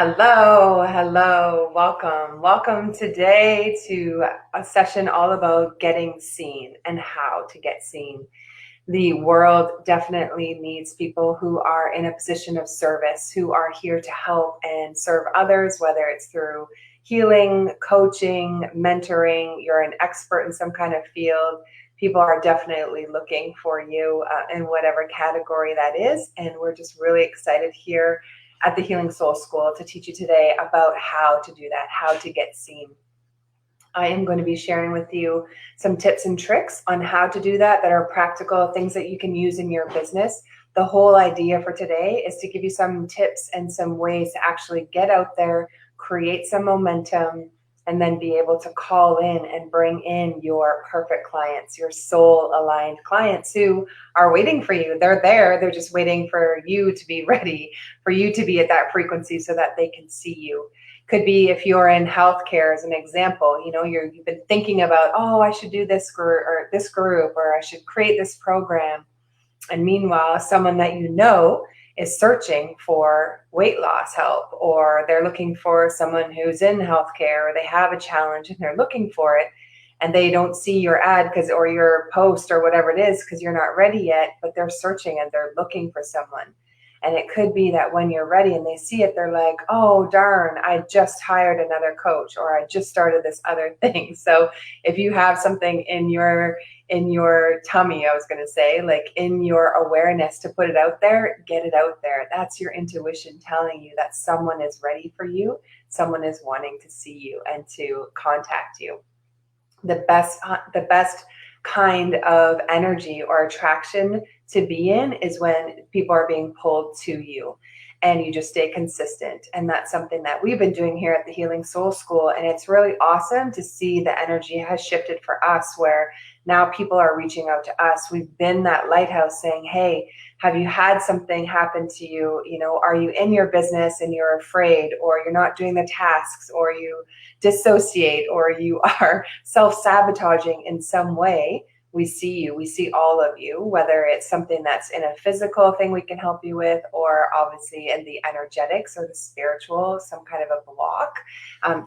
Hello, welcome today to a session all about getting seen and how to get seen. The world definitely needs people who are in a position of service, who are here to help and serve others, whether it's through healing, coaching, mentoring, you're an expert in some kind of field. People are definitely looking for you in whatever category that is. And we're just really excited here at the Healing Soul School to teach you today about how to do that, how to get seen. I am going to be sharing with you some tips and tricks on how to do that are practical things that you can use in your business. The whole idea for today is to give you some tips and some ways to actually get out there, create some momentum, and then be able to call in and bring in your perfect clients, your soul aligned clients who are waiting for you. They're there. They're just waiting for you to be ready, for you to be at that frequency so that they can see you. Could be if you're in healthcare as an example, you've been thinking about, oh, I should do this group, or I should create this program. And meanwhile, someone that you know is searching for weight loss help, or they're looking for someone who's in healthcare, or they have a challenge and they're looking for it, and they don't see your ad or your post or whatever it is because you're not ready yet, but they're searching and they're looking for someone. And it could be that when you're ready and they see it, they're like, oh, darn, I just hired another coach, or I just started this other thing. So if you have something in your tummy, I was going to say, like in your awareness to put it out there, get it out there. That's your intuition telling you that someone is ready for you. Someone is wanting to see you and to contact you. The best kind of energy or attraction to be in is when people are being pulled to you and you just stay consistent. And that's something that we've been doing here at the Healing Soul School. And it's really awesome to see the energy has shifted for us, where now people are reaching out to us. We've been that lighthouse saying, hey, have you had something happen to you? Are you in your business and you're afraid, or you're not doing the tasks, or you dissociate, or you are self-sabotaging in some way? We see you, we see all of you, whether it's something that's in a physical thing we can help you with, or obviously in the energetics or the spiritual, some kind of a block,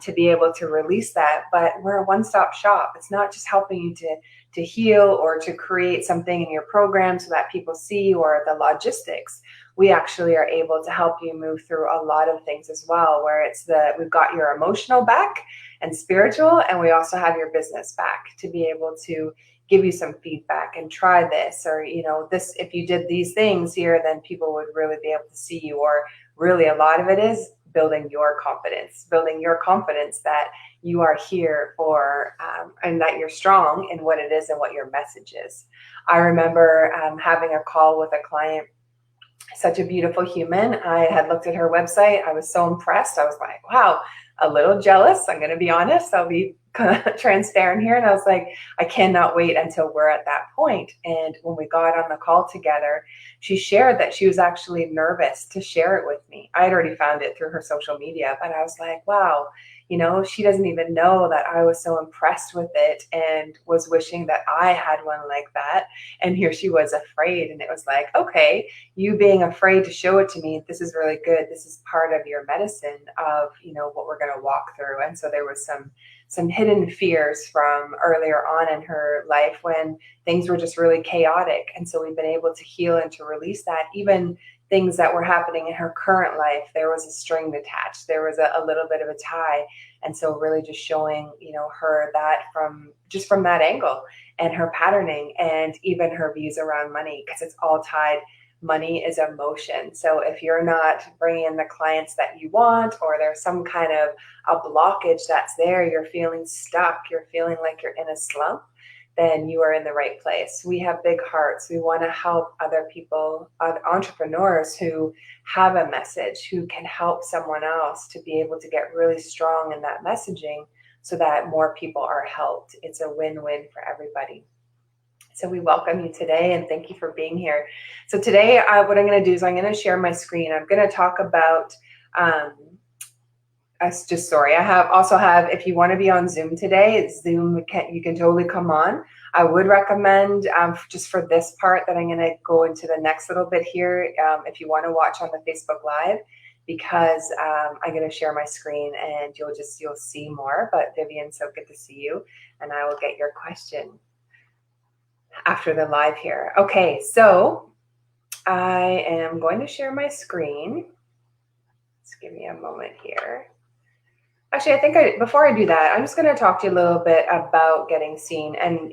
to be able to release that. But we're a one-stop shop. It's not just helping you to heal or to create something in your program so that people see, or the logistics. We actually are able to help you move through a lot of things as well, where we've got your emotional back and spiritual, and we also have your business back to be able to give you some feedback and try this, or this, if you did these things here, then people would really be able to see you. Or really a lot of it is building your confidence that you are here for, and that you're strong in what it is and what your message is. I remember having a call with a client, such a beautiful human. I had looked at her website. I was so impressed. I was like, wow, a little jealous. I'm going to be honest. I'll be kind of transparent here. And I was like, I cannot wait until we're at that point. And when we got on the call together, she shared that she was actually nervous to share it with me. I had already found it through her social media, but I was like, wow, she doesn't even know that I was so impressed with it and was wishing that I had one like that. And here she was afraid. And it was like, okay, you being afraid to show it to me, this is really good. This is part of your medicine of, what we're going to walk through. And so there was some hidden fears from earlier on in her life when things were just really chaotic. And so we've been able to heal and to release that. Even things that were happening in her current life, there was a string attached. There was a little bit of a tie. And so really just showing, her that from that angle, and her patterning, and even her views around money, because it's all tied. Money is emotion. So if you're not bringing in the clients that you want, or there's some kind of a blockage that's there, you're feeling stuck, you're feeling like you're in a slump, then you are in the right place. We have big hearts. We want to help other people, entrepreneurs who have a message, who can help someone else to be able to get really strong in that messaging so that more people are helped. It's a win-win for everybody. So we welcome you today, and thank you for being here. So today, what I'm going to do is I'm going to share my screen. I'm going to talk about, I also have, if you want to be on Zoom today, you can totally come on. I would recommend, just for this part that I'm going to go into the next little bit here, if you want to watch on the Facebook Live, because I'm going to share my screen and you'll see more. But Vivian, so good to see you, and I will get your question after the live here. Okay, so I am going to share my screen. Just give me a moment here. Actually, I think before I do that, I'm just going to talk to you a little bit about getting seen. And,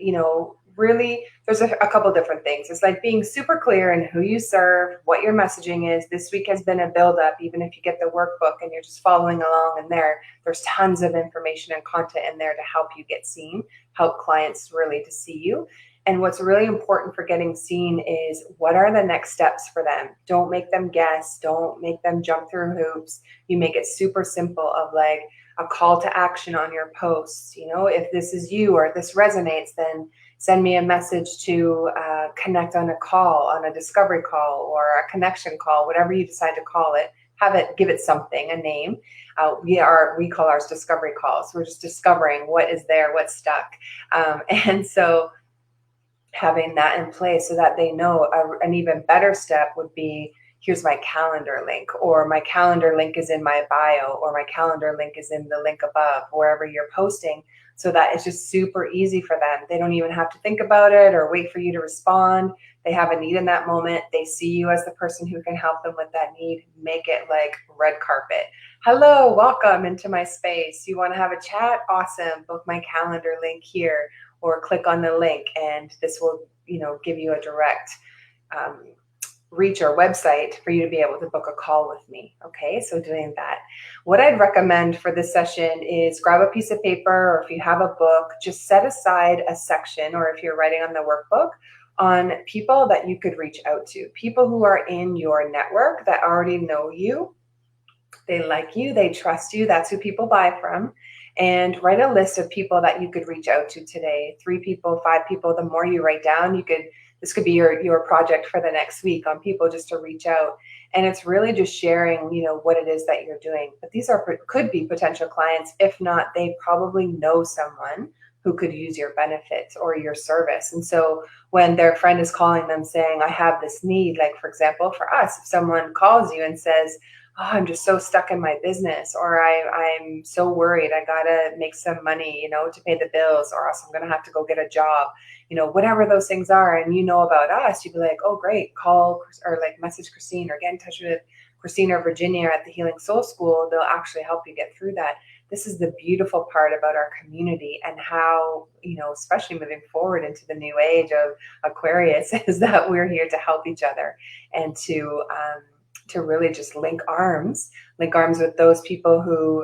really, there's a couple different things. It's like being super clear in who you serve, what your messaging is. This week has been a build-up. Even if you get the workbook and you're just following along in there's tons of information and content in there to help you get seen, help clients really to see you. And what's really important for getting seen is what are the next steps for them? Don't make them guess. Don't make them jump through hoops. You make it super simple of like a call to action on your posts. If this is you or this resonates, then send me a message to connect on a call, on a discovery call or a connection call, whatever you decide to call it. Give it something, a name. We call ours discovery calls. We're just discovering what is there, what's stuck. And so having that in place so that they know an even better step would be, here's my calendar link, or my calendar link is in my bio, or my calendar link is in the link above, wherever you're posting, so that it's just super easy for them. They don't even have to think about it or wait for you to respond. They have a need in that moment. They see you as the person who can help them with that need. Make it like red carpet. Hello, welcome into my space. You want to have a chat? Awesome. Book my calendar link here, or click on the link, and this will, give you a direct reach our website for you to be able to book a call with me. Okay, so doing that. What I'd recommend for this session is grab a piece of paper, or if you have a book, just set aside a section, or if you're writing on the workbook, on people that you could reach out to, people who are in your network that already know you. They like you, they trust you. That's who people buy from. And write a list of people that you could reach out to today. 3 people, 5 people. The more you write down, this could be your project for the next week, on people just to reach out. And it's really just sharing, what it is that you're doing. But these could be potential clients. If not, they probably know someone who could use your benefits or your service. And so when their friend is calling them saying, I have this need, like for example, for us, if someone calls you and says, oh, I'm just so stuck in my business, or I'm so worried, I gotta make some money, to pay the bills, or else I'm gonna have to go get a job, whatever those things are, and about us, you'd be like, oh great, call or like message Christine, or get in touch with Christine or Virginia at the Healing Soul School. They'll actually help you get through that. This is the beautiful part about our community, and how, especially moving forward into the new age of Aquarius, is that we're here to help each other and to really just link arms with those people who,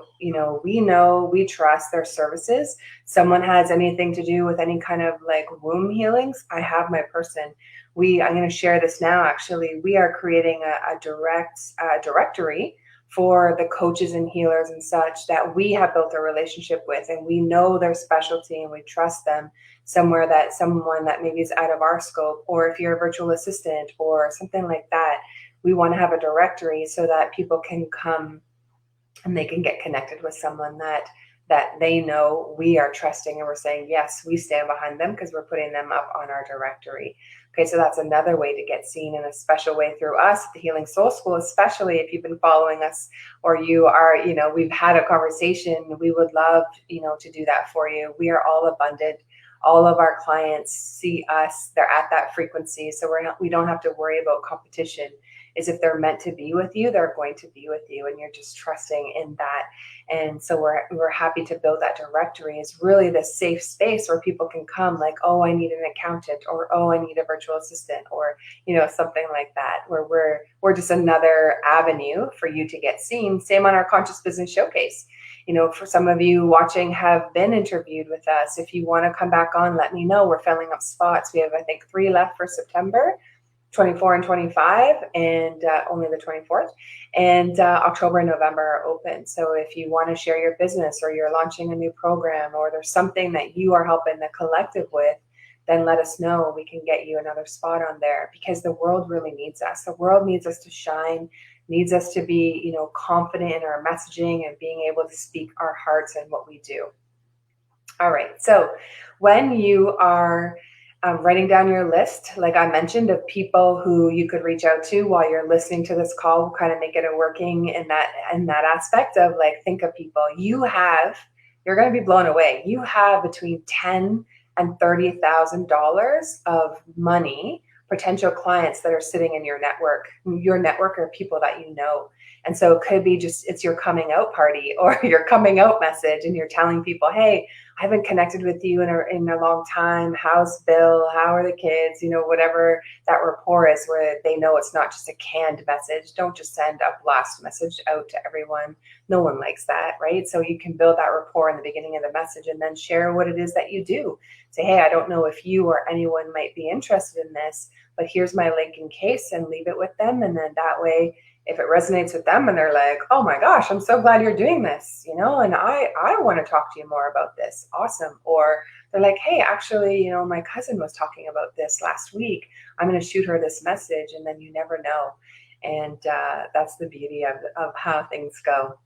we trust their services. Someone has anything to do with any kind of like womb healings, I have my person. I'm going to share this now. Actually, we are creating a directory for the coaches and healers and such that we have built a relationship with, and we know their specialty and we trust them. Someone that maybe is out of our scope, or if you're a virtual assistant or something like that, we want to have a directory so that people can come and they can get connected with someone that they know we are trusting, and we're saying, yes, we stand behind them because we're putting them up on our directory. Okay, so that's another way to get seen in a special way through us at the Healing Soul School, especially if you've been following us, or you are, we've had a conversation. We would love, to do that for you. We are all abundant. All of our clients see us, they're at that frequency. So we don't have to worry about competition. Is if they're meant to be with you, they're going to be with you, and you're just trusting in that. And so we're happy to build that directory. It's really the safe space where people can come like, oh, I need an accountant, or oh, I need a virtual assistant, or something like that, where we're just another avenue for you to get seen. Same on our Conscious Business Showcase. For some of you watching have been interviewed with us. If you want to come back on, let me know. We're filling up spots. We have, I think, 3 left for September. 24 and 25, and only the 24th, and October and November are open. So if you want to share your business, or you're launching a new program, or there's something that you are helping the collective with, then let us know. We can get you another spot on there, because the world really needs us. The world needs us to shine, needs us to be, confident in our messaging and being able to speak our hearts and what we do. All right. So when you are Writing down your list, like I mentioned, of people who you could reach out to while you're listening to this call will kind of make it a working in that aspect of like, think of people you're going to be blown away. You have between $10 and $30,000 of money, potential clients that are sitting in your network. Your network are people that you know. And so it could be just, it's your coming out party or your coming out message, and you're telling people, hey, I haven't connected with you in a long time. How's Bill? How are the kids? Whatever that rapport is, where they know it's not just a canned message. Don't just send a blast message out to everyone. No one likes that, right? So you can build that rapport in the beginning of the message and then share what it is that you do. Say, hey, I don't know if you or anyone might be interested in this, but here's my link in case, and leave it with them. And then that way, if it resonates with them and they're like, oh my gosh, I'm so glad you're doing this, and I want to talk to you more about this. Awesome. Or they're like, hey, actually, my cousin was talking about this last week. I'm going to shoot her this message, and then you never know. And that's the beauty of how things go.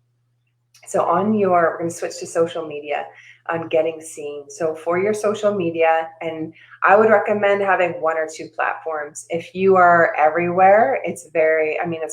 So we're going to switch to social media on getting seen. So for your social media, and I would recommend having one or two platforms. If you are everywhere, it's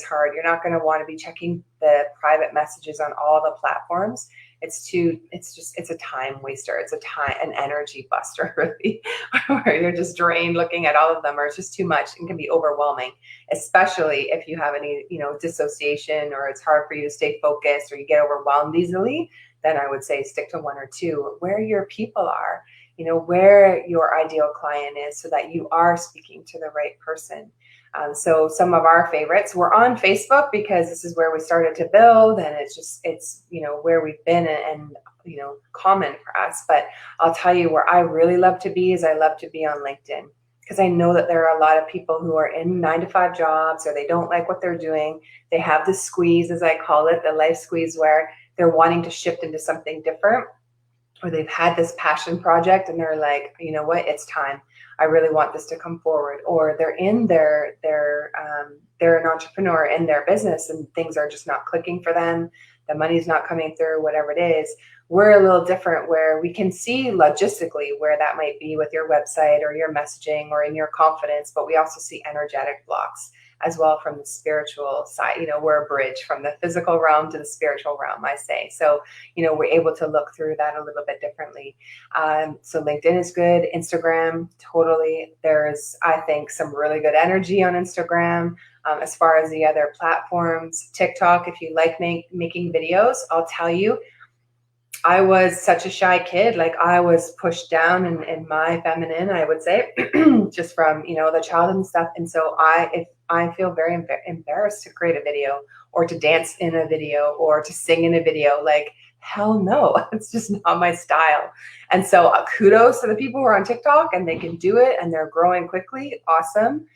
hard. You're not going to want to be checking the private messages on all the platforms. It's a time waster. It's an energy buster, really, where you're just drained looking at all of them, or it's just too much and can be overwhelming, especially if you have any, dissociation, or it's hard for you to stay focused, or you get overwhelmed easily. Then I would say stick to one or two where your people are, where your ideal client is, so that you are speaking to the right person. So some of our favorites, we're on Facebook because this is where we started to build, and it's where we've been, and common for us. But I'll tell you where I really love to be I love to be on LinkedIn, because I know that there are a lot of people who are in 9-to-5 jobs, or they don't like what they're doing. They have the squeeze, as I call it, the life squeeze, where they're wanting to shift into something different, or they've had this passion project and they're like, you know what, it's time. I really want this to come forward. Or they're they're an entrepreneur in their business and things are just not clicking for them. The money's not coming through, whatever it is. We're a little different, where we can see logistically where that might be with your website or your messaging or in your confidence, but we also see energetic blocks as well from the spiritual side. We're a bridge from the physical realm to the spiritual realm, I say. So, we're able to look through that a little bit differently. So LinkedIn is good. Instagram, totally. There's, I think, some really good energy on Instagram. As far as the other platforms, TikTok, if you like making videos, I'll tell you, I was such a shy kid. Like, I was pushed down in my feminine, I would say, just from, the childhood and stuff. And so I feel very embarrassed to create a video, or to dance in a video, or to sing in a video. Like, hell no, it's just not my style. And so kudos to the people who are on TikTok and they can do it and they're growing quickly. Awesome.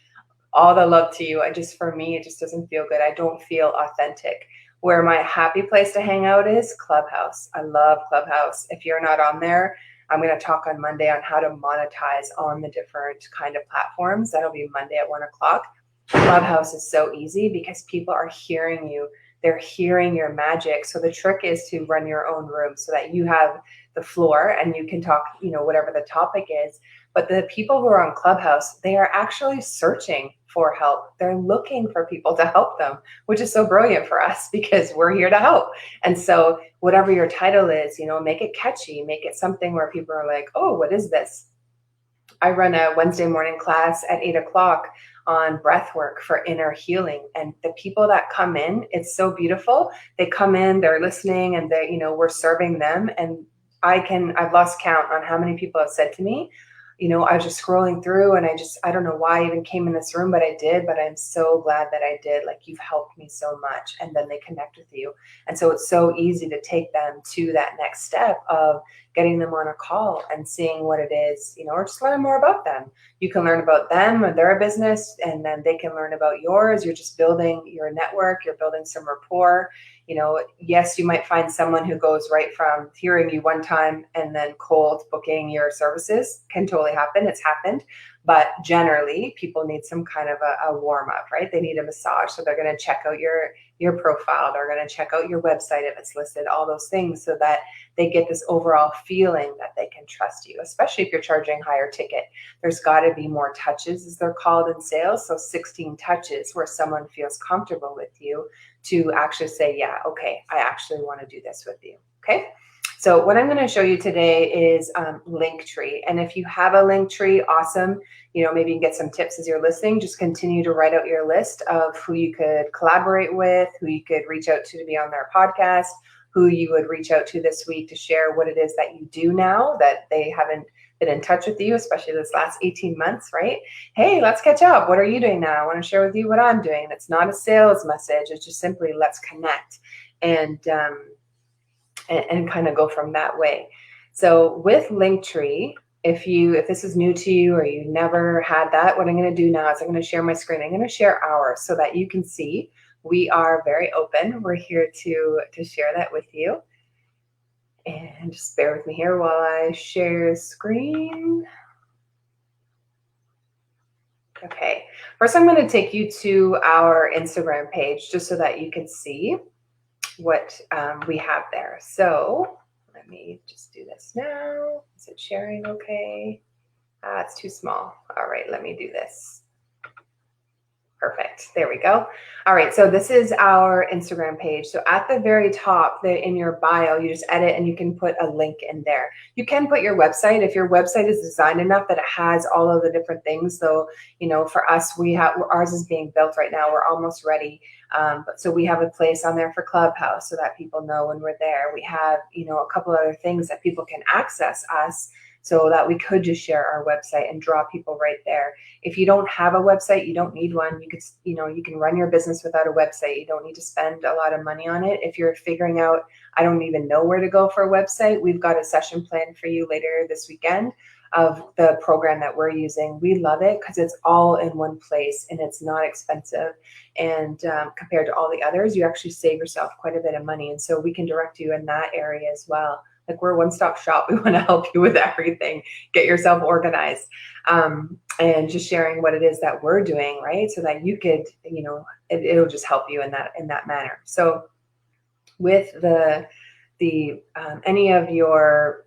All the love to you. For me, it just doesn't feel good. I don't feel authentic. Where my happy place to hang out is Clubhouse. I love Clubhouse. If you're not on there, I'm going to talk on Monday on how to monetize on the different kind of platforms. That'll be Monday at 1:00. Clubhouse is so easy because people are hearing you. They're hearing your magic. So the trick is to run your own room so that you have the floor and you can talk, whatever the topic is. But the people who are on Clubhouse, they are actually searching for help. They're looking for people to help them, which is so brilliant for us because we're here to help. And so whatever your title is, make it catchy, make it something where people are like, oh, what is this? I run a Wednesday morning class at 8:00 on breath work for inner healing. And the people that come in, it's so beautiful. They come in, they're listening, and we're serving them. And I've lost count on how many people have said to me, I was just scrolling through and I don't know why I even came in this room, but I did, but I'm so glad that I did. Like, you've helped me so much. And then they connect with you. And so it's so easy to take them to that next step of getting them on a call and seeing what it is, or just learn more about them. You can learn about them and their business, and then they can learn about yours. You're just building your network. You're building some rapport. Yes, you might find someone who goes right from hearing you one time and then cold booking your services. Can totally happen. It's happened. But generally, people need some kind of a warm up, right? They need a massage. So they're going to check out your profile. They're going to check out your website if it's listed, all those things, so that they get this overall feeling that they can trust you, especially if you're charging higher ticket. There's got to be more touches, as they're called in sales. So 16 touches where someone feels comfortable with you to actually say, yeah, okay, I actually want to do this with you. Okay. So what I'm going to show you today is Linktree. And if you have a Linktree, awesome. Maybe you can get some tips as you're listening. Just continue to write out your list of who you could collaborate with, who you could reach out to be on their podcast, who you would reach out to this week to share what it is that you do now that they haven't been in touch with you, especially this last 18 months, right? Hey, let's catch up. What are you doing now? I want to share with you what I'm doing. It's not a sales message. It's just simply let's connect and kind of go from that way. So with Linktree, if this is new to you or you never had that, what I'm going to do now is I'm going to share my screen. I'm going to share ours so that you can see we are very open. We're here to share that with you. And just bear with me here while I share screen. Okay, first I'm going to take you to our Instagram page just so that you can see what we have there. So let me just do this now. Is it sharing okay? It's too small. All right, let me do this. Perfect. There we go. All right. So this is our Instagram page. So at the very top, in your bio, you just edit and you can put a link in there. You can put your website if your website is designed enough that it has all of the different things. So, for us, ours is being built right now. We're almost ready. So we have a place on there for Clubhouse so that people know when we're there. We have, a couple other things that people can access us so that we could just share our website and draw people right there. If you don't have a website, you don't need one. You can run your business without a website. You don't need to spend a lot of money on it. If you're figuring out, I don't even know where to go for a website, we've got a session planned for you later this weekend of the program that we're using. We love it because it's all in one place and it's not expensive. And compared to all the others, you actually save yourself quite a bit of money. And so we can direct you in that area as well. Like, we're a one-stop shop. We want to help you with everything. Get yourself organized, and just sharing what it is that we're doing, right? So that you could, it'll just help you in that manner. So with the any of your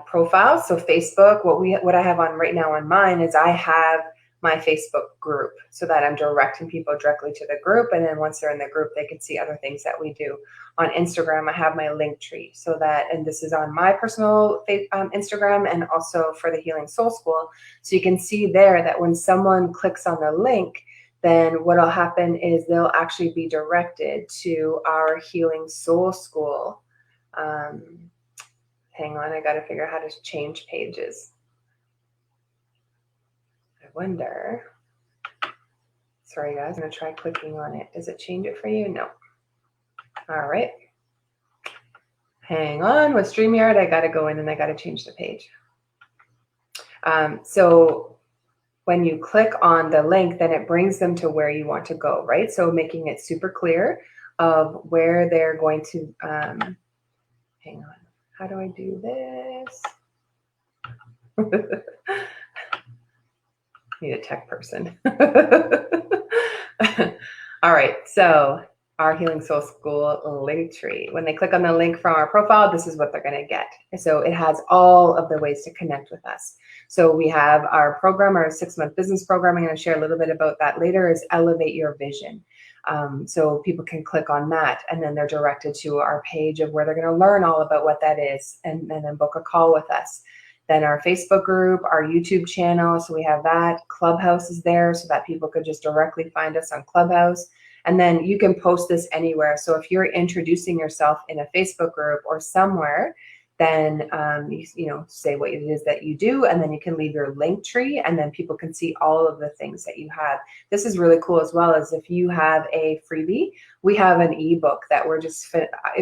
profiles, so Facebook, what I have on right now on mine is I have my Facebook group so that I'm directing people directly to the group. And then once they're in the group, they can see other things that we do. On Instagram, I have my Linktree so that, and this is on my personal Instagram and also for the Healing Soul School. So you can see there that when someone clicks on the link, then what'll happen is they'll actually be directed to our Healing Soul School. Hang on, I got to figure out how to change pages. I wonder. Sorry, guys. I'm going to try clicking on it. Does it change it for you? No. All right. Hang on. With StreamYard, I got to go in and I got to change the page. So when you click on the link, then it brings them to where you want to go, right? So making it super clear of where they're going to, hang on. How do I do this? Need a tech person. All right, so our Healing Soul School Linktree. When they click on the link from our profile, this is what they're going to get. So it has all of the ways to connect with us. So we have our program, our 6-month business program. I'm going to share a little bit about that later, is Elevate Your Vision. So people can click on that and then they're directed to our page of where they're going to learn all about what that is and then book a call with us. Then our Facebook group, our YouTube channel, so we have that. Clubhouse is there so that people could just directly find us on Clubhouse. And then you can post this anywhere. So if you're introducing yourself in a Facebook group or somewhere, then you say what it is that you do, and then you can leave your link tree, and then people can see all of the things that you have. This is really cool as well, as if you have a freebie, we have an ebook that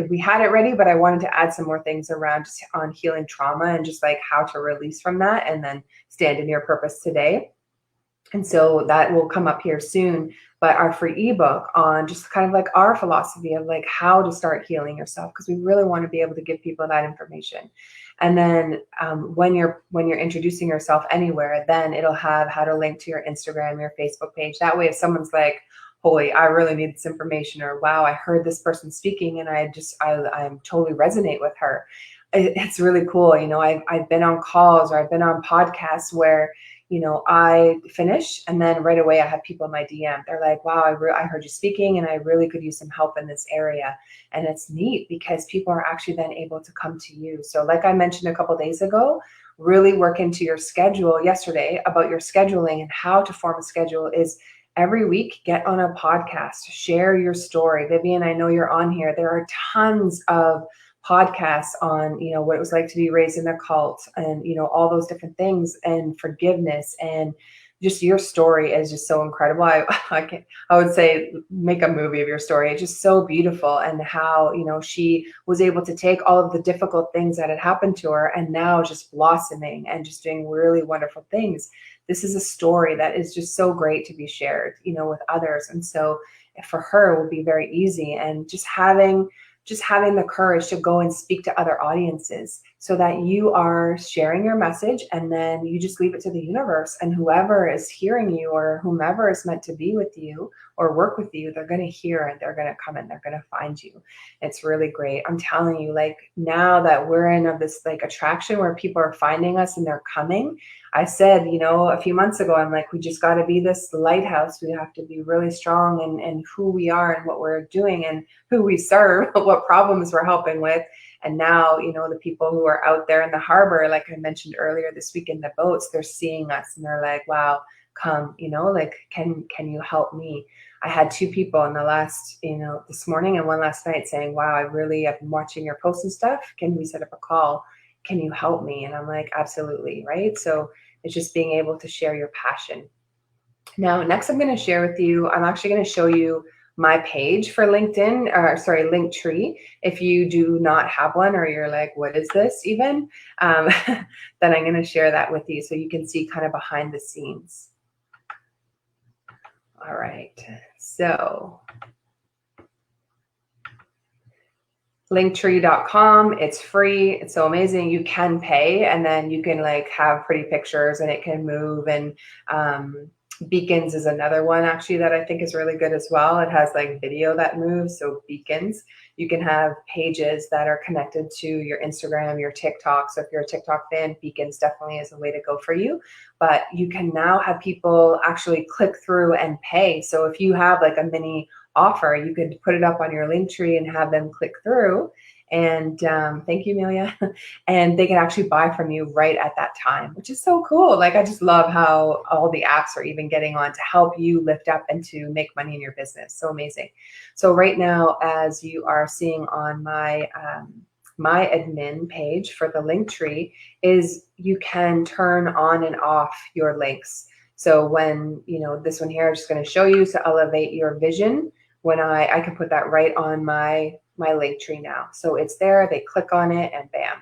we had it ready, but I wanted to add some more things around just on healing trauma and just like how to release from that and then stand in your purpose today. And so that will come up here soon, but our free ebook on just kind of like our philosophy of like how to start healing yourself, because we really want to be able to give people that information. And then when you're introducing yourself anywhere, then it'll have how to link to your Instagram, your Facebook page. That way, if someone's like, holy, I really need this information, or wow, I heard this person speaking and I'm totally resonate with her. It's really cool. I've been on calls or I've been on podcasts where, I finish and then right away I have people in my DM. They're like, wow, I heard you speaking and I really could use some help in this area. And it's neat because people are actually then able to come to you. So like I mentioned a couple of days ago, really work into your schedule yesterday about your scheduling and how to form a schedule is every week, get on a podcast, share your story. Vivian, I know you're on here. There are tons of podcasts on, what it was like to be raised in a cult and, all those different things and forgiveness and just your story is just so incredible. I would say make a movie of your story. It's just so beautiful and how, she was able to take all of the difficult things that had happened to her and now just blossoming and just doing really wonderful things. This is a story that is just so great to be shared, with others. And so for her, it will be very easy. And just having the courage to go and speak to other audiences so that you are sharing your message and then you just leave it to the universe, and whoever is hearing you or whomever is meant to be with you or work with you, they're going to hear and they're going to come and they're going to find you. It's really great. I'm telling you, like now that we're in this like attraction where people are finding us and they're coming, I said, a few months ago, I'm like, we just got to be this lighthouse. We have to be really strong and who we are and what we're doing and who we serve, what problems we're helping with. And now, the people who are out there in the harbor, like I mentioned earlier this week in the boats, they're seeing us and they're like, wow, come, like, can you help me? I had two people in the last, this morning and one last night saying, wow, I've been watching your posts and stuff. Can we set up a call? Can you help me? And I'm like, absolutely. Right. So it's just being able to share your passion. Now, next I'm going to share with you, I'm actually going to show you my page for LinkedIn, Linktree. If you do not have one or you're like, what is this even? Then I'm going to share that with you so you can see kind of behind the scenes. All right. So linktree.com, it's free, it's so amazing. You can pay and then you can like have pretty pictures and it can move. And Beacons is another one actually that I think is really good as well. It has like video that moves, so Beacons. You can have pages that are connected to your Instagram, your TikTok. So if you're a TikTok fan, Beacons definitely is a way to go for you. But you can now have people actually click through and pay. So if you have like a mini offer, you could put it up on your Linktree and have them click through. And thank you, Amelia. And they can actually buy from you right at that time, which is so cool. Like, I just love how all the apps are even getting on to help you lift up and to make money in your business. So amazing. So right now, as you are seeing on my my admin page for the Linktree, is you can turn on and off your links. So when, this one here, I'm just going to show you to elevate your vision. When I can put that right on my Linktree now. So it's there, they click on it and bam,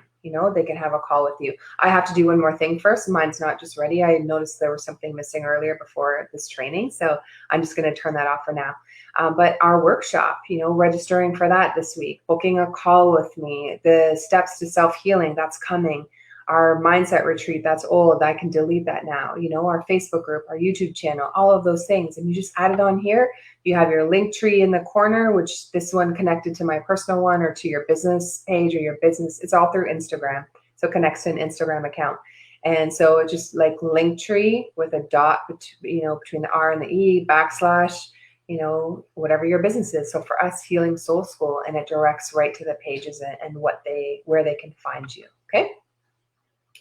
they can have a call with you. I have to do one more thing first. Mine's not just ready. I noticed there was something missing earlier before this training. So I'm just going to turn that off for now. But our workshop, registering for that this week, booking a call with me, the steps to self-healing, that's coming. Our mindset retreat, that's old. I can delete that now. Our Facebook group, our YouTube channel, all of those things. And you just add it on here. You have your Linktree in the corner, which this one connected to my personal one or to your business page or your business. It's all through Instagram. So it connects to an Instagram account. And so it's just like Linktree with a dot, between the R and the E, / whatever your business is. So for us, Healing Soul School, and it directs right to the pages and where they can find you. Okay.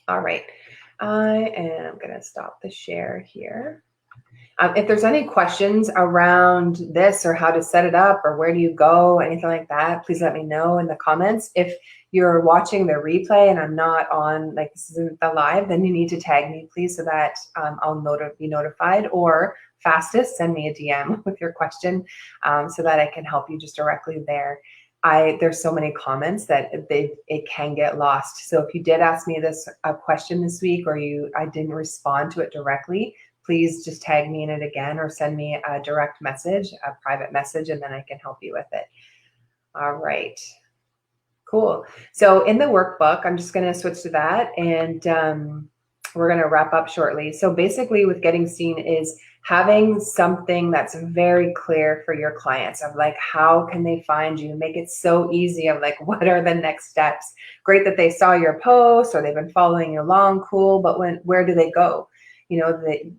All right. I am going to stop the share here. If there's any questions around this or how to set it up or where do you go, anything like that, please let me know in the comments. If you're watching the replay and I'm not on, like this isn't the live, then you need to tag me, please, so that I'll be notified, or fastest, send me a DM with your question so that I can help you just directly there. There's so many comments that it can get lost. So if you did ask me a question this week or I didn't respond to it directly, please just tag me in it again or send me a direct message, a private message, and then I can help you with it. All right. Cool. So in the workbook, I'm just going to switch to that, and we're going to wrap up shortly. So basically with getting seen is having something that's very clear for your clients of like, how can they find you? Make it so easy of like, what are the next steps? Great that they saw your post or they've been following you along. Cool. But where do they go?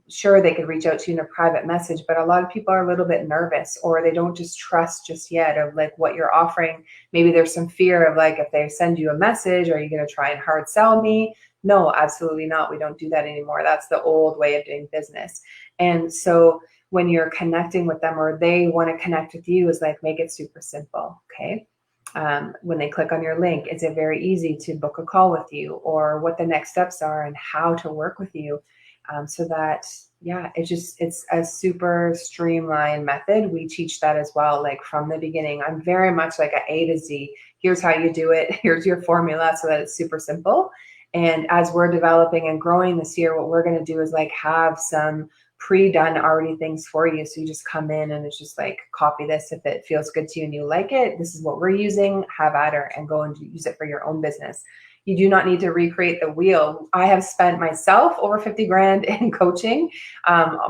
Sure, they could reach out to you in a private message, but a lot of people are a little bit nervous, or they don't just trust just yet of like what you're offering. Maybe there's some fear of like, if they send you a message, are you going to try and hard sell me? No, absolutely not. We don't do that anymore. That's the old way of doing business. And so when you're connecting with them, or they want to connect with you, is like, make it super simple. Okay. When they click on your link, is it very easy to book a call with you, or what the next steps are and how to work with you? So that, yeah, it's a super streamlined method. We teach that as well, like from the beginning. I'm very much like A to Z. Here's how you do it. Here's your formula, so that it's super simple. And as we're developing and growing this year, what we're going to do is like have some pre-done already things for you. So you just come in and it's just like, copy this. If it feels good to you and you like it, this is what we're using, have at her and go and use it for your own business. You do not need to recreate the wheel. I have spent myself over 50 grand in coaching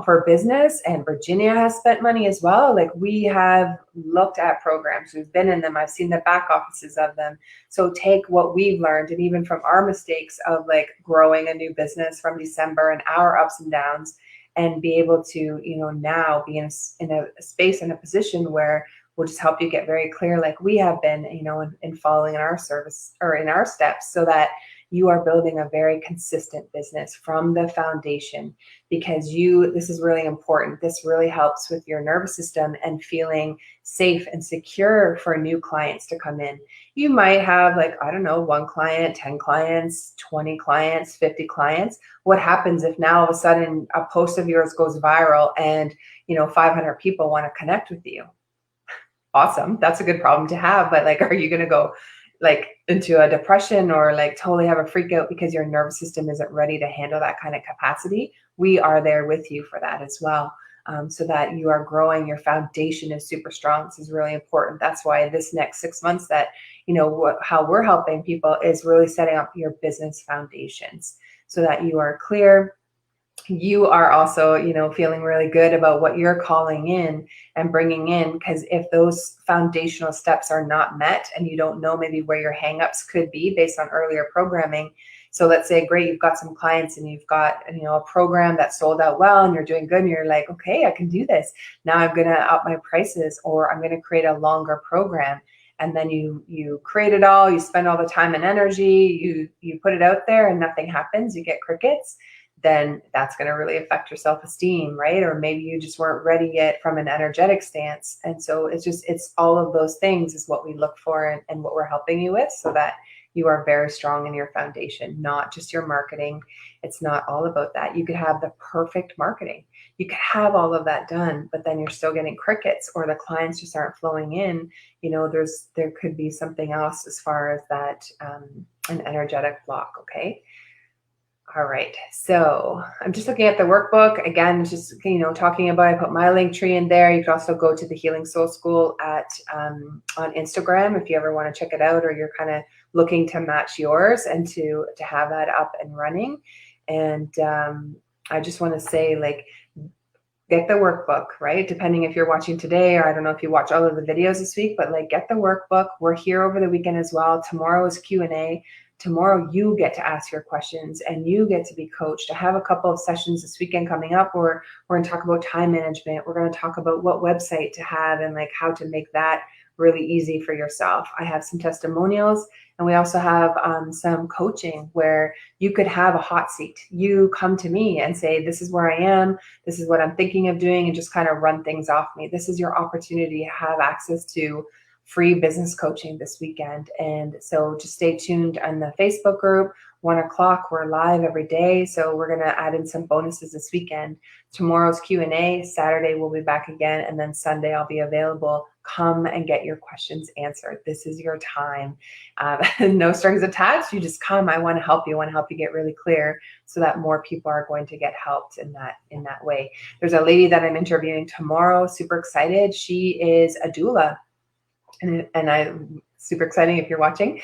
for business, and Virginia has spent money as well. Like, we have looked at programs, we've been in them, I've seen the back offices of them. So take what we've learned, and even from our mistakes of like growing a new business from December and our ups and downs, and be able to, now be in a space, in a position where we'll just help you get very clear, like we have been, in following in our service or in our steps, so that you are building a very consistent business from the foundation. Because this is really important. This really helps with your nervous system and feeling safe and secure for new clients to come in. You might have, like, I don't know, 1 client, 10 clients, 20 clients, 50 clients. What happens if now all of a sudden a post of yours goes viral and 500 people want to connect with you? Awesome. That's a good problem to have. But like, are you going to go like into a depression, or like totally have a freak out because your nervous system isn't ready to handle that kind of capacity? We are there with you for that as well. So that you are growing, your foundation is super strong. This is really important. That's why this next 6 months, that, how we're helping people is really setting up your business foundations so that you are clear. You are also, feeling really good about what you're calling in and bringing in. Because if those foundational steps are not met, and you don't know maybe where your hangups could be based on earlier programming. So let's say, great, you've got some clients and you've got, a program that sold out well and you're doing good, and you're like, okay, I can do this. Now I'm going to up my prices, or I'm going to create a longer program. And then you create it all, you spend all the time and energy, you put it out there and nothing happens, you get crickets. Then that's going to really affect your self-esteem, right? Or maybe you just weren't ready yet from an energetic stance. And so it's all of those things is what we look for, and what we're helping you with, so that you are very strong in your foundation, not just your marketing. It's not all about that. You could have the perfect marketing. You could have all of that done, but then you're still getting crickets, or the clients just aren't flowing in. There could be something else as far as that, an energetic block. Okay. All right, so I'm just looking at the workbook again, just talking about, I put my link tree in there. You can also go to the Healing Soul School on Instagram if you ever want to check it out, or you're kind of looking to match yours and to have that up and running. And I just want to say, like, get the workbook, right? Depending if you're watching today, or I don't know if you watch all of the videos this week, but like, get the workbook. We're here over the weekend as well. Tomorrow is Q&A. Tomorrow you get to ask your questions and you get to be coached. I have a couple of sessions this weekend coming up where we're going to talk about time management. We're going to talk about what website to have and like how to make that really easy for yourself. I have some testimonials, and we also have some coaching where you could have a hot seat. You come to me and say, this is where I am, this is what I'm thinking of doing, and just kind of run things off me. This is your opportunity to have access to free business coaching this weekend. And so just stay tuned on the Facebook group. 1:00, we're live every day. So we're going to add in some bonuses this weekend. Tomorrow's Q&A, Saturday we'll be back again, and then Sunday I'll be available. Come and get your questions answered. This is your time. No strings attached. You just come. I want to help you. I want to help you get really clear, so that more people are going to get helped in that way. There's a lady that I'm interviewing tomorrow. Super excited. She is a doula. And I super exciting if you're watching.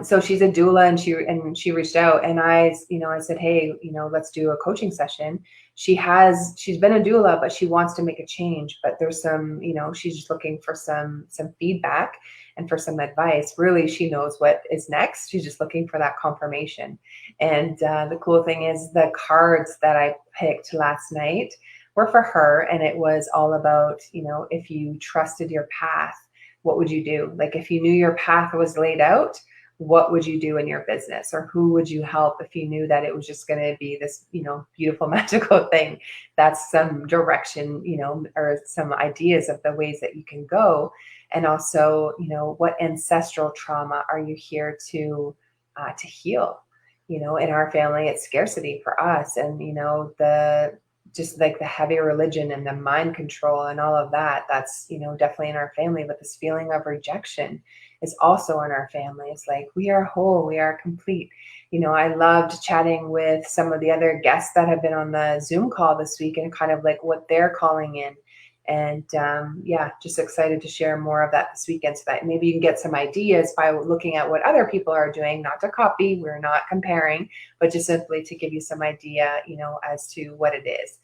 So she's a doula, and she reached out, and I said, hey, let's do a coaching session. She's been a doula, but she wants to make a change. But there's some, she's just looking for some feedback and for some advice. Really, she knows what is next. She's just looking for that confirmation. And the cool thing is the cards that I picked last night were for her, and it was all about, if you trusted your path, what would you do? Like if you knew your path was laid out, what would you do in your business, or who would you help if you knew that it was just going to be this, beautiful, magical thing? That's some direction, or some ideas of the ways that you can go. And also, what ancestral trauma are you here to heal? In our family, it's scarcity for us, and just like the heavy religion and the mind control and all of that, that's, definitely in our family. But this feeling of rejection is also in our family. It's like, we are whole, we are complete. I loved chatting with some of the other guests that have been on the Zoom call this week, and kind of like what they're calling in. And just excited to share more of that this weekend, so that maybe you can get some ideas by looking at what other people are doing, not to copy, we're not comparing, but just simply to give you some idea, as to what it is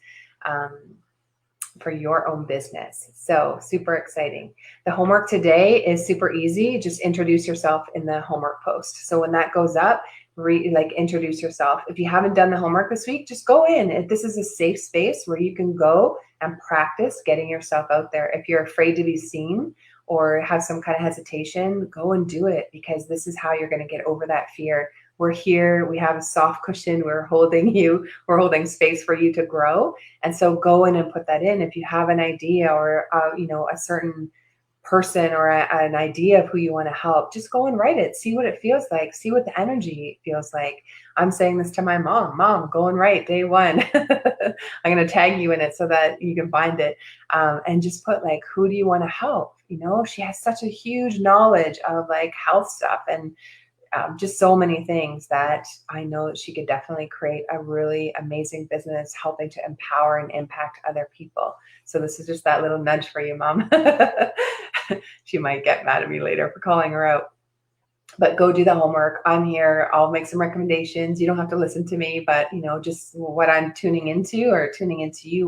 for your own business. So super exciting. The homework today is super easy. Just introduce yourself in the homework post. So when that goes up, introduce yourself. If you haven't done the homework this week, just go in. This is a safe space where you can go and practice getting yourself out there. If you're afraid to be seen or have some kind of hesitation, go and do it, because this is how you're going to get over that fear. We're here. We have a soft cushion. We're holding you. We're holding space for you to grow. And so go in and put that in. If you have an idea or, a certain person or an idea of who you want to help, just go and write it. See what it feels like. See what the energy feels like. I'm saying this to my mom. Mom, go and write day one. I'm going to tag you in it so that you can find it. And just put like, who do you want to help? She has such a huge knowledge of like health stuff and just so many things that I know that she could definitely create a really amazing business helping to empower and impact other people. So this is just that little nudge for you, Mom. She might get mad at me later for calling her out. But go do the homework. I'm here. I'll make some recommendations. You don't have to listen to me, but just what I'm tuning into you,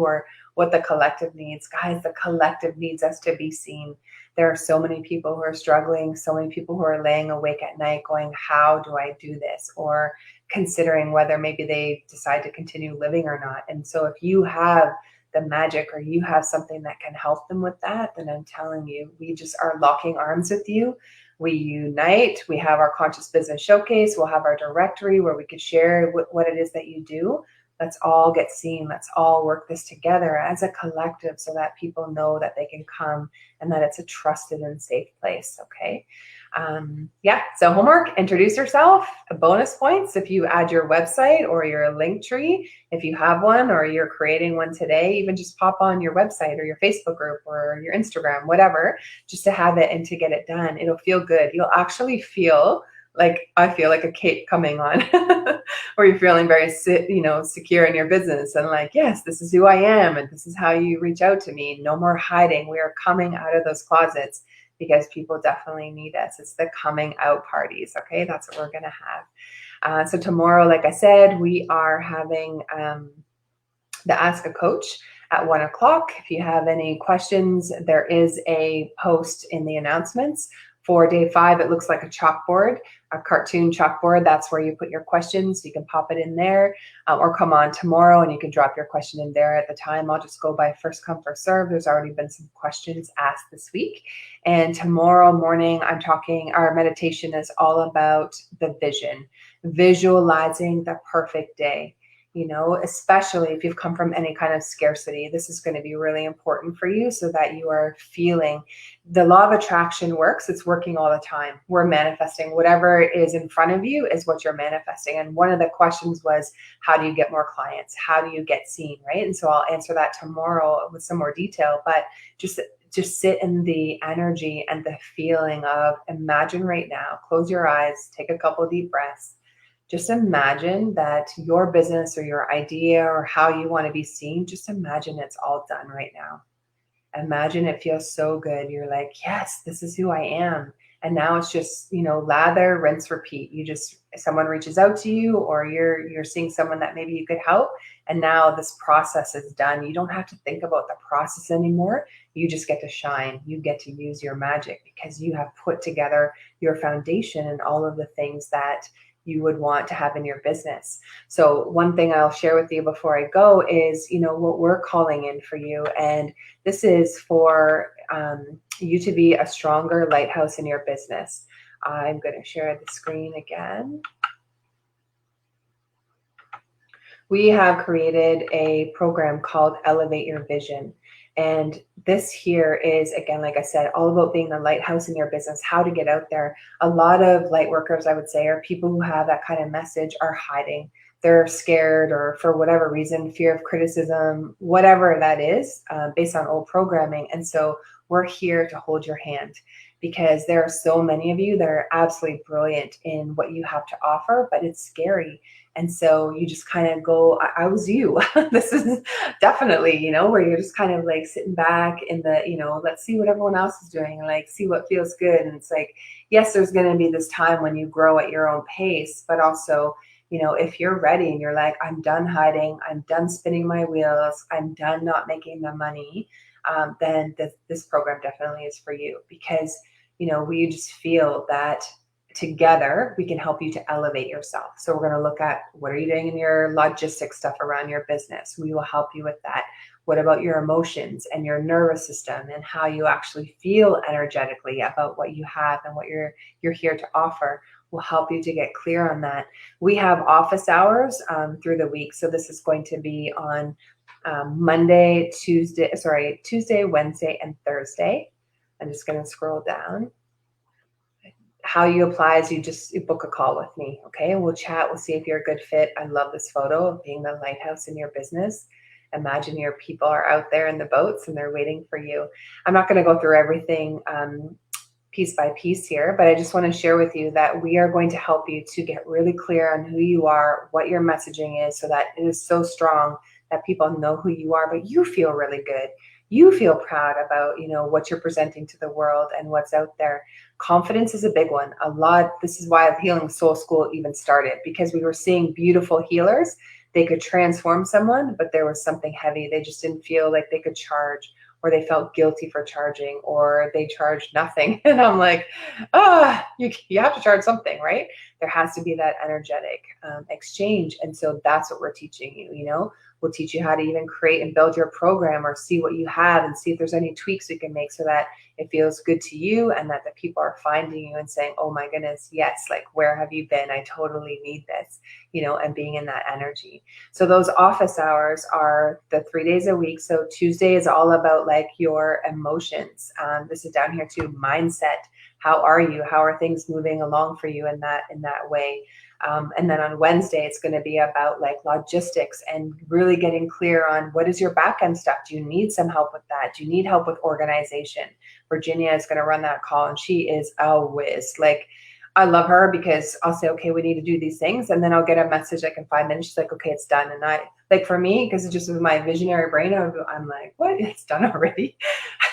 or what the collective needs. Guys, the collective needs us to be seen. There are so many people who are struggling, so many people who are laying awake at night going, how do I do this? Or considering whether maybe they decide to continue living or not. And so if you have the magic, or you have something that can help them with that, then I'm telling you, we just are locking arms with you. We unite. We have our Conscious Business Showcase. We'll have our directory where we could share what it is that you do. Let's all get seen. Let's all work this together as a collective, so that people know that they can come and that it's a trusted and safe place. Okay. So homework, introduce yourself. Bonus points if you add your website or your link tree, if you have one, or you're creating one today. Even just pop on your website or your Facebook group or your Instagram, whatever, just to have it and to get it done. It'll feel good. You'll actually feel like, I feel like a cape coming on, or you're feeling very secure in your business, and like, yes, this is who I am, and this is how you reach out to me. No more hiding. We are coming out of those closets, because people definitely need us. It's the coming out parties. Okay, that's what we're gonna have. So tomorrow, like I said, we are having the Ask a Coach at 1:00. If you have any questions, there is a post in the announcements. For day 5, it looks like a chalkboard, a cartoon chalkboard. That's where you put your questions. You can pop it in there, or come on tomorrow and you can drop your question in there at the time. I'll just go by first come, first serve. There's already been some questions asked this week. And tomorrow morning, our meditation is all about the vision, visualizing the perfect day. Especially if you've come from any kind of scarcity, this is going to be really important for you, so that you are feeling the law of attraction works. It's working all the time. We're manifesting whatever is in front of you is what you're manifesting. And one of the questions was, how do you get more clients? How do you get seen? Right. And so I'll answer that tomorrow with some more detail, but just sit in the energy and the feeling of, imagine right now, close your eyes, take a couple of deep breaths. Just imagine that your business or your idea or how you want to be seen, just imagine it's all done right now. Imagine it feels so good. You're like, yes, this is who I am. And now it's just, lather, rinse, repeat. Someone reaches out to you, or you're seeing someone that maybe you could help. And now this process is done. You don't have to think about the process anymore. You just get to shine. You get to use your magic because you have put together your foundation and all of the things that you would want to have in your business. So one thing I'll share with you before I go is, what we're calling in for you. And this is for you to be a stronger lighthouse in your business. I'm going to share the screen again. We have created a program called Elevate Your Vision. And this here is, again, like I said, all about being the lighthouse in your business, how to get out there. A lot of light workers, I would say, or people who have that kind of message are hiding. They're scared, or for whatever reason, fear of criticism, whatever that is, based on old programming. And so we're here to hold your hand, because there are so many of you that are absolutely brilliant in what you have to offer, but it's scary. And so you just kind of go, I was you. This is definitely, where you're just kind of like sitting back in the, let's see what everyone else is doing, and like see what feels good. And it's like, yes, there's going to be this time when you grow at your own pace, but also, if you're ready and you're like, I'm done hiding, I'm done spinning my wheels, I'm done not making the money, then this program definitely is for you, because, we just feel that together we can help you to elevate yourself. So we're going to look at, what are you doing in your logistics stuff around your business? We will help you with that. What about your emotions and your nervous system, and how you actually feel energetically about what you have and what you're here to offer? We'll help you to get clear on that. We have office hours through the week. So this is going to be on Tuesday, Wednesday, and Thursday. I'm just going to scroll down. How you apply is you book a call with me, okay? And we'll chat. We'll see if you're a good fit. I love this photo of being the lighthouse in your business. Imagine your people are out there in the boats and they're waiting for you. I'm not going to go through everything piece by piece here, but I just want to share with you that we are going to help you to get really clear on who you are, what your messaging is, so that it is so strong that people know who you are, but you feel really good. You feel proud about, what you're presenting to the world and what's out there. Confidence is a big one. This is why the Healing Soul School even started, because we were seeing beautiful healers. They could transform someone, but there was something heavy. They just didn't feel like they could charge, or they felt guilty for charging, or they charged nothing. And I'm like, you have to charge something, right? There has to be that energetic exchange. And so that's what we're teaching you. We'll teach you how to even create and build your program, or see what you have and see if there's any tweaks we can make so that it feels good to you, and that the people are finding you and saying, oh my goodness, yes, like, where have you been? I totally need this, and being in that energy. So those office hours are the 3 days a week. So Tuesday is all about like your emotions. This is down here too, mindset. How are you? How are things moving along for you in that way? And then on Wednesday, it's going to be about like logistics and really getting clear on what is your back end stuff. Do you need some help with that? Do you need help with organization? Virginia is going to run that call, and she is a whiz. Like, I love her, because I'll say, okay, we need to do these things. And then I'll get a message like in 5 minutes. She's like, okay, it's done. And I, like, for me, because it's just with my visionary brain, I'm like, what? It's done already?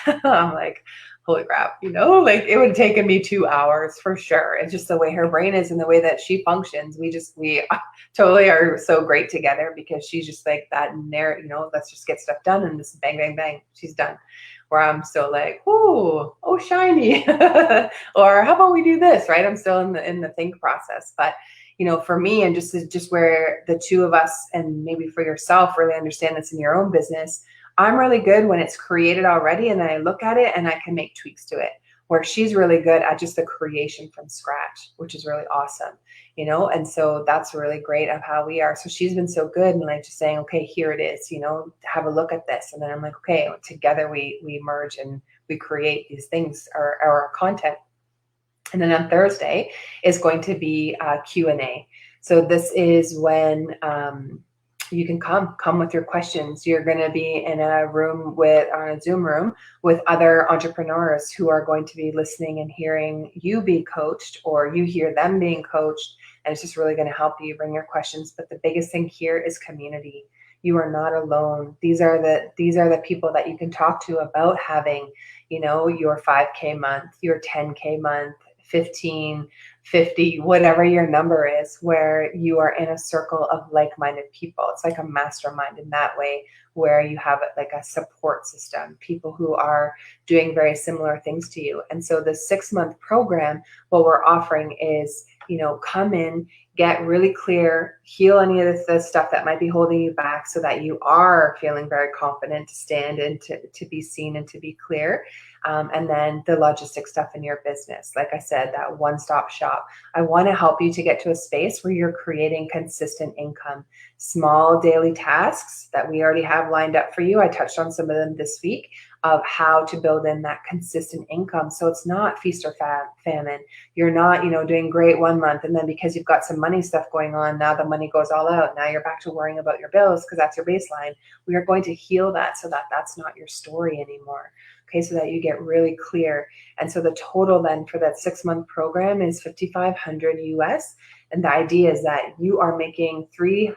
I'm like, holy crap, like, it would have taken me 2 hours for sure. It's just the way her brain is and the way that she functions. We totally are so great together, because she's just like that, let's just get stuff done, and this bang, bang, bang, she's done. Where I'm still like, oh, shiny. Or how about we do this, right? I'm still in the think process. But, for me, and just where the two of us, and maybe for yourself, really understand this in your own business, I'm really good when it's created already, and then I look at it and I can make tweaks to it. Where she's really good at just the creation from scratch, which is really awesome, and so that's really great of how we are. So she's been so good, and like just saying, okay, here it is, have a look at this. And then I'm like, okay, together we merge and we create these things, or our content. And then on Thursday is going to be Q&A. So this is when you can come with your questions. You're going to be in a room on a Zoom room with other entrepreneurs who are going to be listening and hearing you be coached, or you hear them being coached. And it's just really going to help you bring your questions. But the biggest thing here is community. You are not alone. These are the people that you can talk to about having, your 5K month, your 10K month, 15, 50, whatever your number is, where you are in a circle of like-minded people. It's like a mastermind in that way, where you have like a support system, people who are doing very similar things to you. And so the 6-month program, what we're offering is, come in, get really clear, heal any of the stuff that might be holding you back so that you are feeling very confident to stand and to be seen and to be clear. And then the logistic stuff in your business. Like I said, that one-stop shop. I want to help you to get to a space where you're creating consistent income, small daily tasks that we already have lined up for you. I touched on some of them this week of how to build in that consistent income. So it's not feast or famine. You're not, doing great one month, and then because you've got some money stuff going on, now the money goes all out. Now you're back to worrying about your bills because that's your baseline. We are going to heal that so that that's not your story anymore. Okay, so that you get really clear. And so the total then for that 6-month program is $5,500 US. And the idea is that you are making $3,000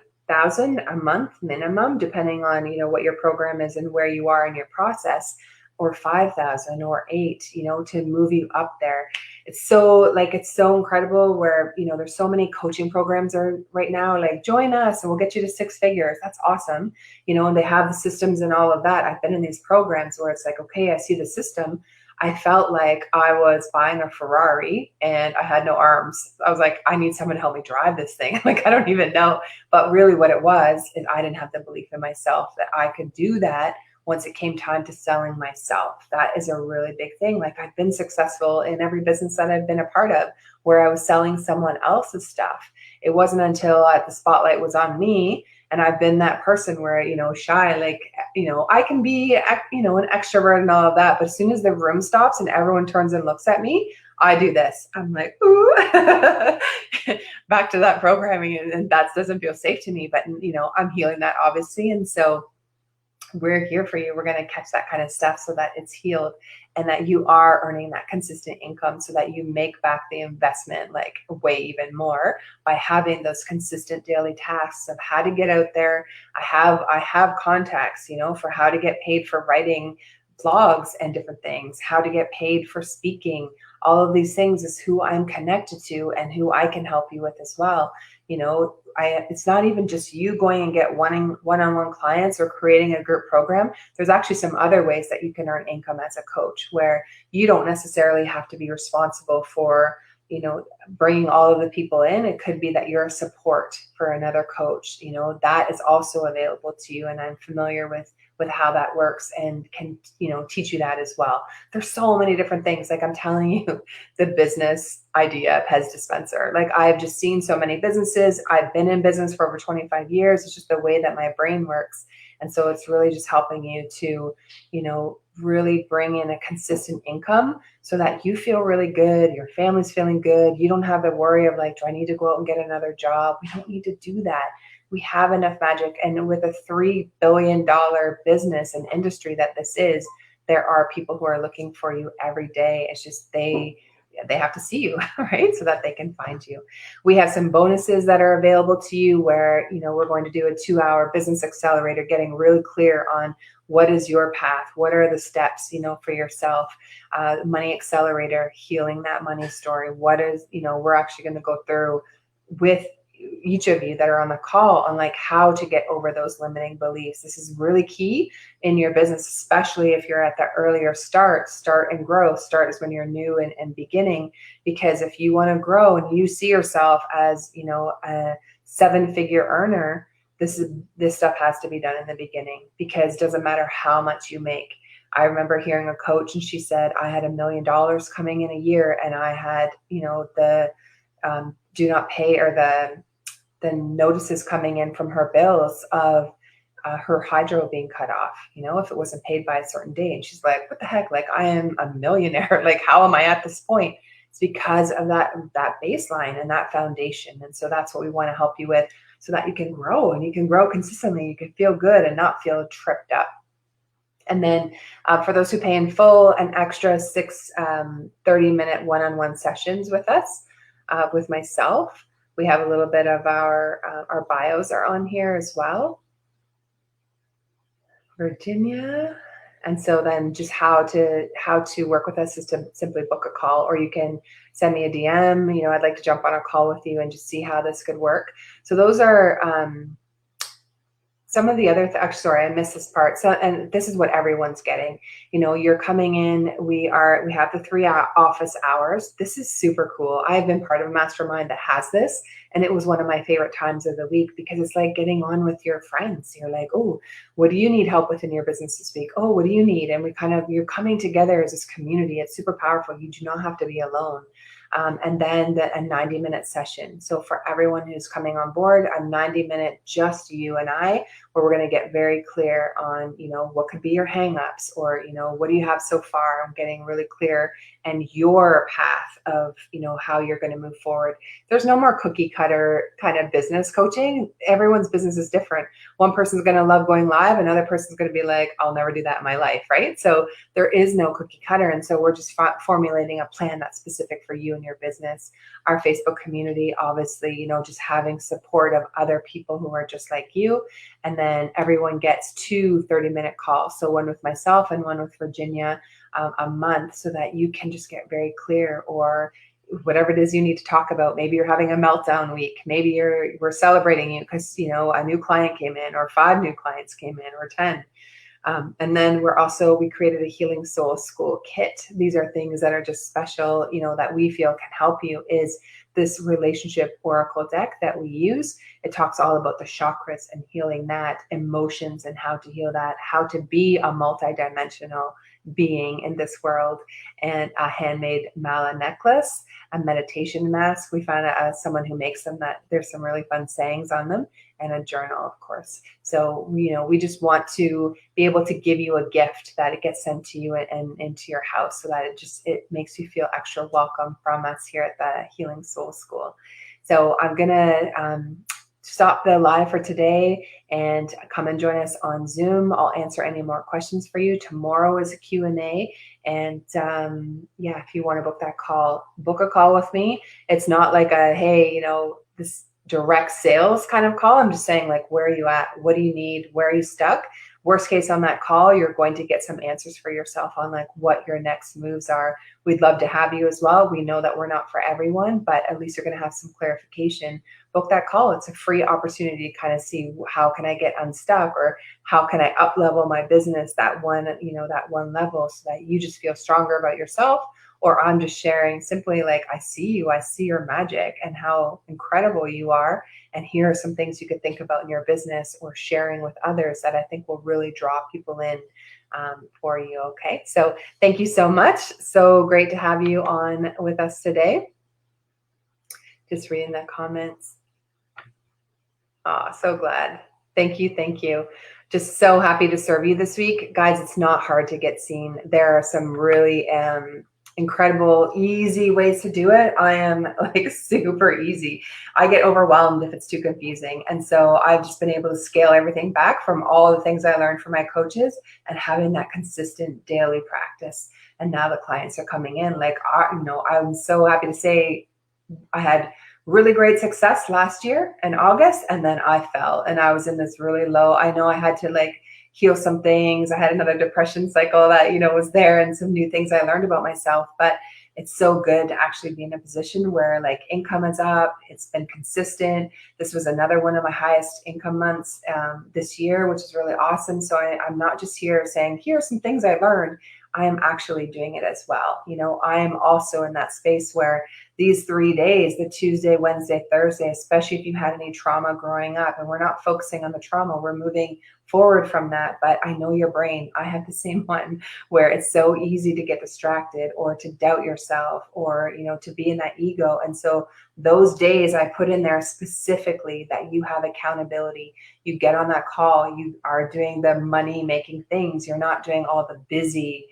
a month minimum, depending on what your program is and where you are in your process, or 5,000 or 8,000, to move you up there. It's so incredible where, there's so many coaching programs are right now, like join us and we'll get you to 6 figures. That's awesome. And they have the systems and all of that. I've been in these programs where it's like, okay, I see the system. I felt like I was buying a Ferrari and I had no arms. I was like, I need someone to help me drive this thing. Like, I don't even know. But really what it was is I didn't have the belief in myself that I could do that once it came time to selling myself. That is a really big thing. Like, I've been successful in every business that I've been a part of where I was selling someone else's stuff. It wasn't until the spotlight was on me, and I've been that person where, shy, like, I can be, an extrovert and all of that. But as soon as the room stops and everyone turns and looks at me, I do this. I'm like, ooh, back to that programming. And that doesn't feel safe to me, but, I'm healing that obviously. And so we're here for you. We're going to catch that kind of stuff so that it's healed and that you are earning that consistent income so that you make back the investment like way even more by having those consistent daily tasks of how to get out there. I have contacts, for how to get paid for writing blogs and different things, how to get paid for speaking. All of these things is who I'm connected to and who I can help you with as well. It's not even just you going and get one-on-one clients or creating a group program. There's actually some other ways that you can earn income as a coach where you don't necessarily have to be responsible for, bringing all of the people in. It could be that you're a support for another coach. That is also available to you. And I'm familiar with how that works and can, teach you that as well. There's so many different things. Like I'm telling you, the business idea of Pez Dispenser. Like I've just seen so many businesses. I've been in business for over 25 years. It's just the way that my brain works. And so it's really just helping you to, really bring in a consistent income so that you feel really good. Your family's feeling good. You don't have the worry of like, do I need to go out and get another job? We don't need to do that. We have enough magic. And with a $3 billion business and industry that this is, there are people who are looking for you every day. It's just they have to see you, right? So that they can find you. We have some bonuses that are available to you where, we're going to do a 2-hour business accelerator, getting really clear on what is your path? What are the steps, for yourself? Money accelerator, healing that money story. What is, we're actually going to go through with each of you that are on the call on like how to get over those limiting beliefs. This is really key in your business, especially if you're at the earlier start and grow. Start is when you're new and beginning, because if you want to grow and you see yourself as, a 7-figure earner, this stuff has to be done in the beginning, because it doesn't matter how much you make. I remember hearing a coach and she said, I had $1 million coming in a year and I had, the do not pay or the notices coming in from her bills of her hydro being cut off, if it wasn't paid by a certain day. And she's like, what the heck? Like, I am a millionaire. Like, how am I at this point? It's because of that baseline and that foundation. And so that's what we want to help you with so that you can grow and you can grow consistently. You can feel good and not feel tripped up. And then for those who pay in full, an extra 6 30-minute one-on-one sessions with us, with myself. We have a little bit of our bios are on here as well. Virginia. And so then just how to work with us is to simply book a call, or you can send me a DM. I'd like to jump on a call with you and just see how this could work. So those are some of the other, actually, sorry, I missed this part. So, and this is what everyone's getting. You're coming in. We have the 3 office hours. This is super cool. I've been part of a mastermind that has this, and it was one of my favorite times of the week because it's like getting on with your friends. You're like, oh, what do you need help with in your business this week? Oh, what do you need? And you're coming together as this community. It's super powerful. You do not have to be alone. And then a 90-minute session. So for everyone who's coming on board, a 90-minute just you and I, where we're going to get very clear on, what could be your hangups, or, what do you have so far? I'm getting really clear, and your path of, how you're going to move forward. There's no more cookie cutter kind of business coaching. Everyone's business is different. One person's going to love going live. Another person's going to be like, I'll never do that in my life. Right. So there is no cookie cutter. And so we're just formulating a plan that's specific for you and your business. Our Facebook community, obviously, just having support of other people who are just like you. And then everyone gets 2 30-minute calls. So one with myself and one with Virginia a month, so that you can just get very clear, or whatever it is you need to talk about. Maybe you're having a meltdown week. Maybe we're celebrating you because, a new client came in, or 5 new clients came in, or 10. And then we created a Healing Soul School kit. These are things that are just special, that we feel can help you, is this relationship oracle deck that we use. It talks all about the chakras and healing that, emotions and how to heal that, how to be a multidimensional being in this world, and a handmade mala necklace, a meditation mask. We found someone who makes them, that there's some really fun sayings on them, and a journal, of course. So, we just want to be able to give you a gift that it gets sent to you and into your house, so that it makes you feel extra welcome from us here at the Healing Soul School. So I'm going to stop the live for today and come and join us on Zoom. I'll answer any more questions for you. Tomorrow is a Q&A. And if you want to book that call, book a call with me. It's not like hey, this direct sales kind of call. I'm just saying, like, where are you at? What do you need? Where are you stuck? Worst case, on that call, you're going to get some answers for yourself on like what your next moves are. We'd love to have you as well. We know that we're not for everyone, but at least you're going to have some clarification. Book that call. It's a free opportunity to kind of see, how can I get unstuck, or how can I up level my business that one level, so that you just feel stronger about yourself. Or I'm just sharing simply, like, I see you, I see your magic and how incredible you are. And here are some things you could think about in your business, or sharing with others, that I think will really draw people in for you. Okay. So thank you so much. So great to have you on with us today. Just reading the comments. Oh, so glad. Thank you. Thank you. Just so happy to serve you this week. Guys, it's not hard to get seen. There are some really incredible, easy ways to do it. I am like super easy. I get overwhelmed if it's too confusing. And so I've just been able to scale everything back from all the things I learned from my coaches, and having that consistent daily practice. And now the clients are coming in. Like, I'm so happy to say I had really great success last year in August, and then I fell, and I was in this really low. I know I had to heal some things. I had another depression cycle that, was there, and some new things I learned about myself. But it's so good to actually be in a position where income is up. It's been consistent. This was another one of my highest income months this year, which is really awesome. So I'm not just here saying, here are some things I learned. I am actually doing it as well. I am also in that space where these 3 days, the Tuesday, Wednesday, Thursday, especially if you had any trauma growing up, and we're not focusing on the trauma, we're moving forward from that. But I know your brain, I have the same one, where it's so easy to get distracted, or to doubt yourself, or, to be in that ego. And so those days I put in there specifically that you have accountability. You get on that call, you are doing the money making things. You're not doing all the busy,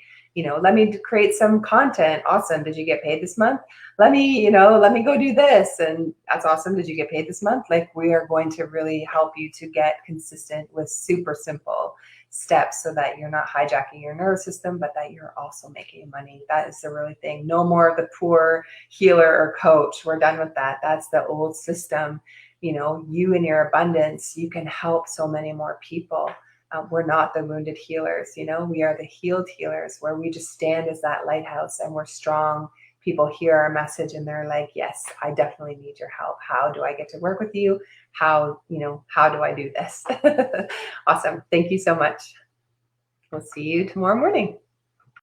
let me create some content. Awesome. Did you get paid this month? Let me go do this. And that's awesome. Did you get paid this month? We are going to really help you to get consistent with super simple steps, so that you're not hijacking your nervous system, but that you're also making money. That is the really thing. No more of the poor healer or coach. We're done with that. That's the old system. You in your abundance, you can help so many more people. We're not the wounded healers, we are the healed healers, where we just stand as that lighthouse and we're strong. People hear our message and they're like, yes, I definitely need your help. How do I get to work with you? How do I do this? Awesome. Thank you so much. We'll see you tomorrow morning.